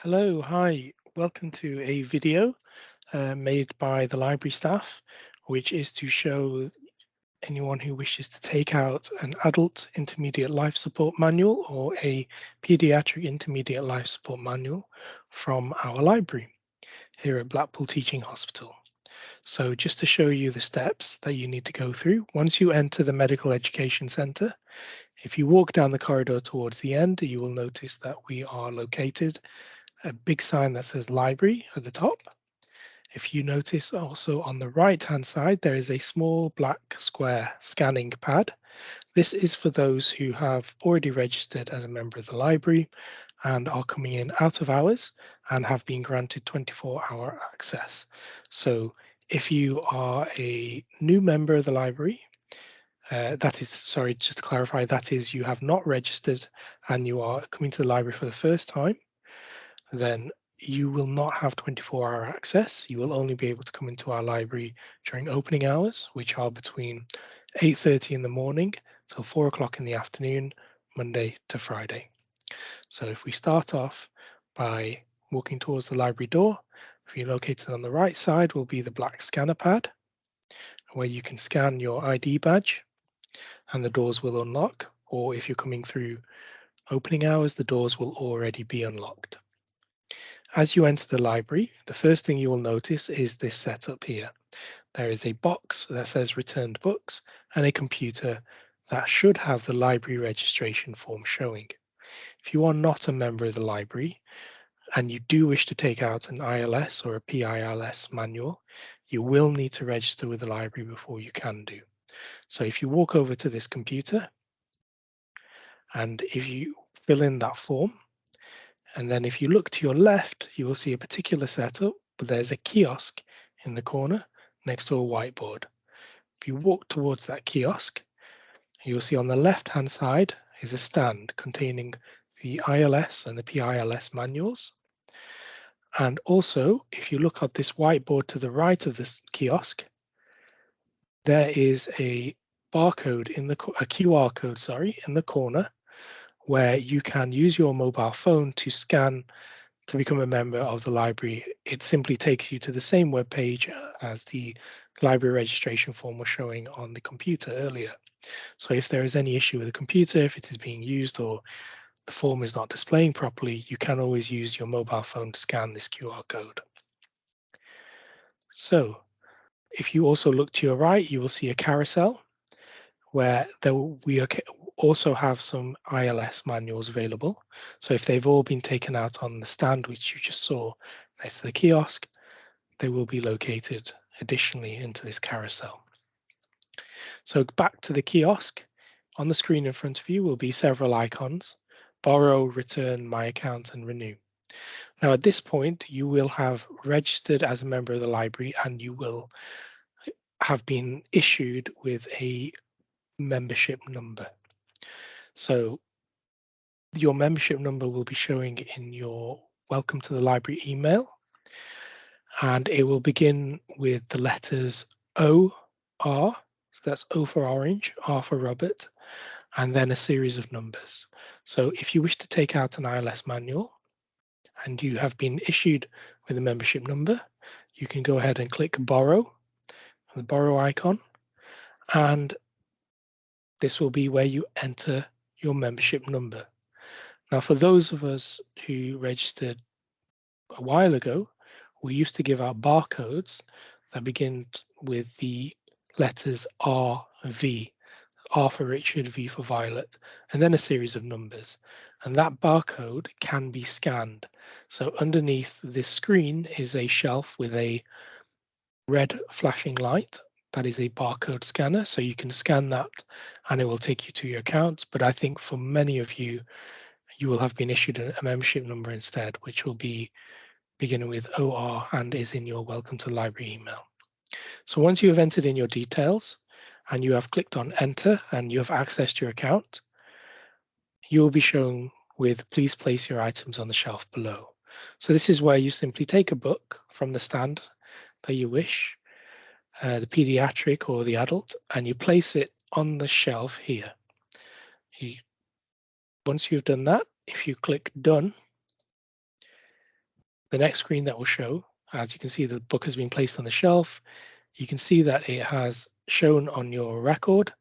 Hello, hi. Welcome to a video made by the library staff, which is to show anyone who wishes to take out an adult intermediate life support manual or a pediatric intermediate life support manual from our library here at Blackpool Teaching Hospital. So just to show you the steps that you need to go through, once you enter the Medical Education Centre, if you walk down the corridor towards the end, you will notice that we are located a big sign that says library at the top. If you notice also on the right hand side, there is a small black square scanning pad. This is for those who have already registered as a member of the library and are coming in out of hours and have been granted 24-hour access. So if you are a new member of the library, sorry, just to clarify, that is you have not registered and you are coming to the library for the first time, then you will not have 24-hour access. You will only be able to come into our library during opening hours, which are between 8:30 in the morning till 4 o'clock in the afternoon, Monday to Friday. So if we start off by walking towards the library door, if you're located on the right side will be the black scanner pad, where you can scan your ID badge and the doors will unlock, or if you're coming through opening hours, the doors will already be unlocked. As you enter the library, the first thing you will notice is this setup here. There is a box that says returned books and a computer that should have the library registration form showing. If you are not a member of the library and you do wish to take out an ILS or a PILS manual, you will need to register with the library before you can do. So if you walk over to this computer and if you fill in that form, and then if you look to your left, you will see a particular setup, but there's a kiosk in the corner next to a whiteboard. If you walk towards that kiosk, you'll see on the left-hand side is a stand containing the ILS and the PILS manuals. And also, if you look at this whiteboard to the right of this kiosk, there is a barcode a QR code, sorry, in the corner where you can use your mobile phone to scan to become a member of the library. It simply takes you to the same web page as the library registration form was showing on the computer earlier. So if there is any issue with the computer, if it is being used or the form is not displaying properly, you can always use your mobile phone to scan this QR code. So if you also look to your right, you will see a carousel where we also have some ILS manuals available. So if they've all been taken out on the stand, which you just saw next to the kiosk, they will be located additionally into this carousel. So back to the kiosk, on the screen in front of you will be several icons: borrow, return, my account, and renew. Now at this point, you will have registered as a member of the library and you will have been issued with a membership number. So your membership number will be showing in your welcome to the library email, and it will begin with the letters OR, so that's O for orange, R for Robert, and then a series of numbers. So if you wish to take out an ILS manual and you have been issued with a membership number, you can go ahead and click borrow, the borrow icon, and this will be where you enter your membership number. Now, for those of us who registered a while ago, we used to give out barcodes that begin with the letters RV, R for Richard, V for Violet, and then a series of numbers. And that barcode can be scanned. So underneath this screen is a shelf with a red flashing light. That is a barcode scanner. So you can scan that and it will take you to your account. But I think for many of you, you will have been issued a membership number instead, which will be beginning with OR and is in your welcome to the library email. So once you have entered in your details and you have clicked on enter and you have accessed your account, you will be shown with please place your items on the shelf below. So this is where you simply take a book from the stand that you wish, the pediatric or the adult, and you place it on the shelf here. Once you've done that, if you click done, The next screen that will show, as you can see, the book has been placed on the shelf. You can see that it has shown on your record.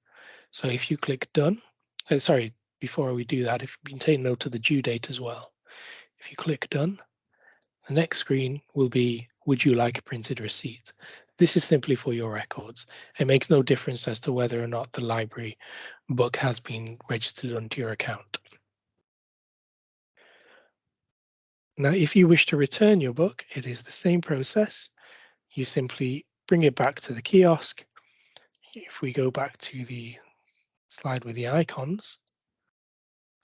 So if you click done, sorry, before we do that, if you can take note of the due date as well. If you click done, the next screen will be, would you like a printed receipt? This is simply for your records. It makes no difference as to whether or not the library book has been registered onto your account. Now, if you wish to return your book, it is the same process. You simply bring it back to the kiosk. If we go back to the slide with the icons,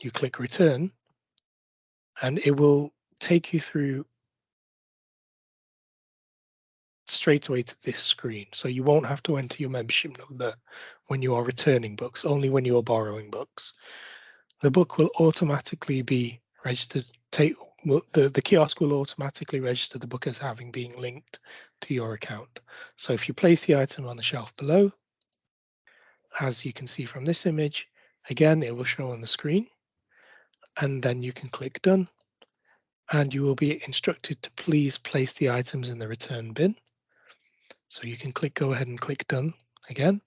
you click return, and it will take you through straight away to this screen. So you won't have to enter your membership number when you are returning books, only when you are borrowing books. The book will automatically be registered. The kiosk will automatically register the book as having been linked to your account. So if you place the item on the shelf below, as you can see from this image, again, it will show on the screen, and then you can click done, and you will be instructed to please place the items in the return bin. So you can go ahead and click done again.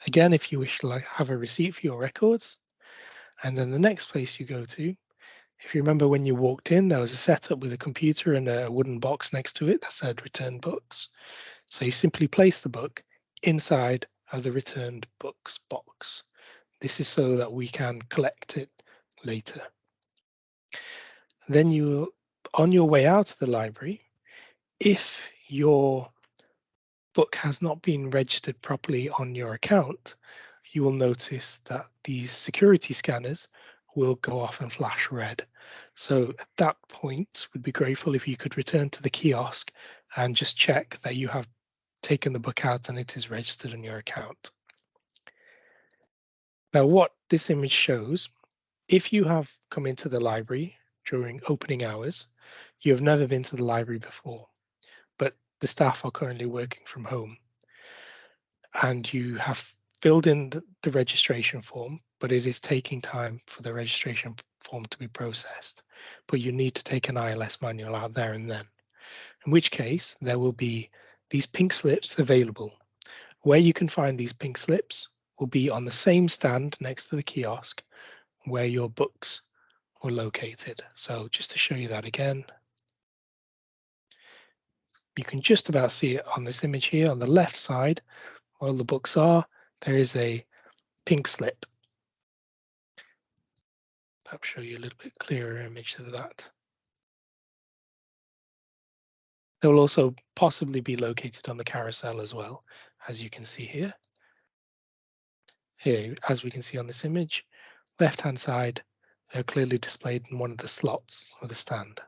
Again, if you wish to have a receipt for your records. And then the next place you go to, if you remember when you walked in, there was a setup with a computer and a wooden box next to it that said return books. So you simply place the book inside of the returned books box. This is so that we can collect it later. Then you, on your way out of the library, if your book has not been registered properly on your account, you will notice that these security scanners will go off and flash red. So at that point, we'd be grateful if you could return to the kiosk and just check that you have taken the book out and it is registered on your account. Now, what this image shows, if you have come into the library during opening hours, you have never been to the library before, but the staff are currently working from home, and you have filled in the registration form, but it is taking time for the registration form to be processed. But you need to take an ILS manual out there and then, in which case there will be these pink slips available. Where you can find these pink slips will be on the same stand next to the kiosk where your books were located. So just to show you that again, you can just about see it on this image here on the left side where all the books are. There is a pink slip. I'll show you a little bit clearer image of that. They will also possibly be located on the carousel as well, as you can see here. Here, as we can see on this image, left-hand side, they're clearly displayed in one of the slots of the stand.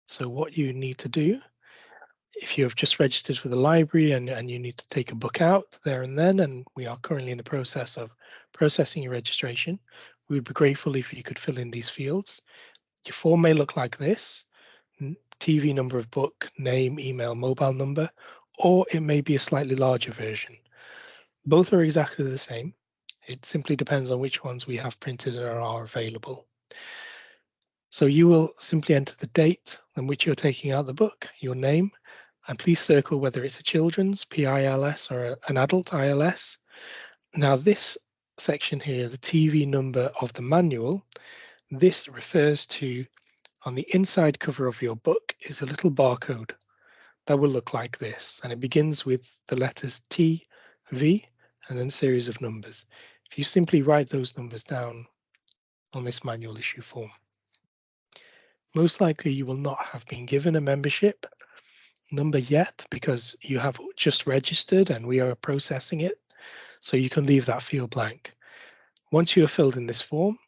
So what you need to do, if you have just registered for the library and you need to take a book out there and then, and we are currently in the process of processing your registration, we would be grateful if you could fill in these fields. Your form may look like this: TV number of book, name, email, mobile number, or it may be a slightly larger version. Both are exactly the same. It simply depends on which ones we have printed and are available. So you will simply enter the date on which you're taking out the book, your name, and please circle whether it's a children's PILS or an adult ILS. Now this section here, the TV number of the manual, this refers to, on the inside cover of your book is a little barcode that will look like this, and it begins with the letters T, V, and then a series of numbers. If you simply write those numbers down on this manual issue form, most likely you will not have been given a membership number yet because you have just registered and we are processing it, so you can leave that field blank. Once you have filled in this form,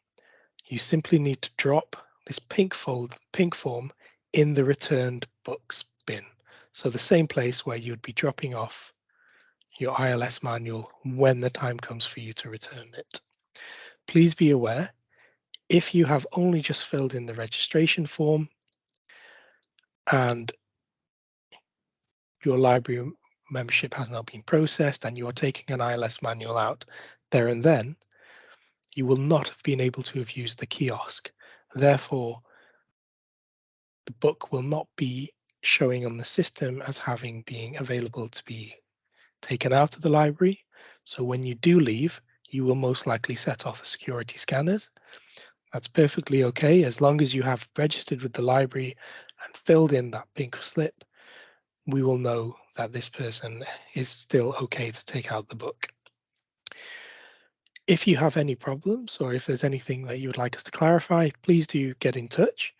you simply need to drop this pink form in the returned books bin. So the same place where you'd be dropping off your ILS manual when the time comes for you to return it. Please be aware, if you have only just filled in the registration form and your library membership has not been processed and you are taking an ILS manual out there and then, you will not have been able to have used the kiosk. Therefore, the book will not be showing on the system as having been available to be taken out of the library. So when you do leave, you will most likely set off the security scanners. That's perfectly okay as long as you have registered with the library and filled in that pink slip. We will know that this person is still okay to take out the book. If you have any problems or if there's anything that you would like us to clarify, please do get in touch.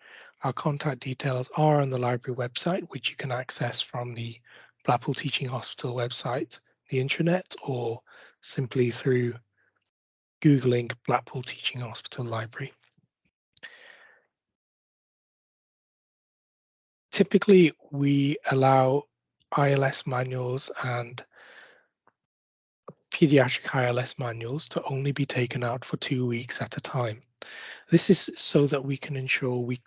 Our contact details are on the library website, which you can access from the Blackpool Teaching Hospital website, the intranet, or simply through Googling Blackpool Teaching Hospital Library. Typically, we allow ILS manuals and pediatric ILS manuals to only be taken out for 2 weeks at a time. This is so that we can ensure we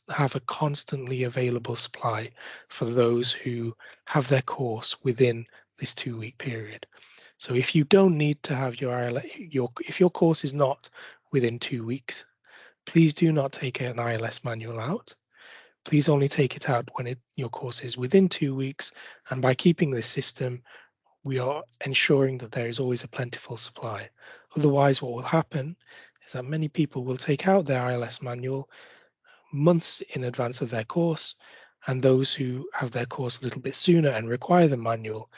have a constantly available supply for those who have their course within this 2-week period. So if you don't need to have your ILS, if your course is not within 2 weeks, please do not take an ILS manual out. Please only take it out when your course is within 2 weeks. And by keeping this system, we are ensuring that there is always a plentiful supply. Otherwise, what will happen is that many people will take out their ILS manual months in advance of their course, and those who have their course a little bit sooner and require the manual,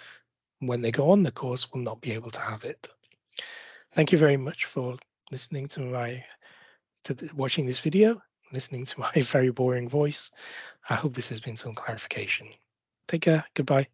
when they go on the course, will not be able to have it. Thank you very much for listening to watching this video, listening to my very boring voice. I hope this has been some clarification. Take care. Goodbye.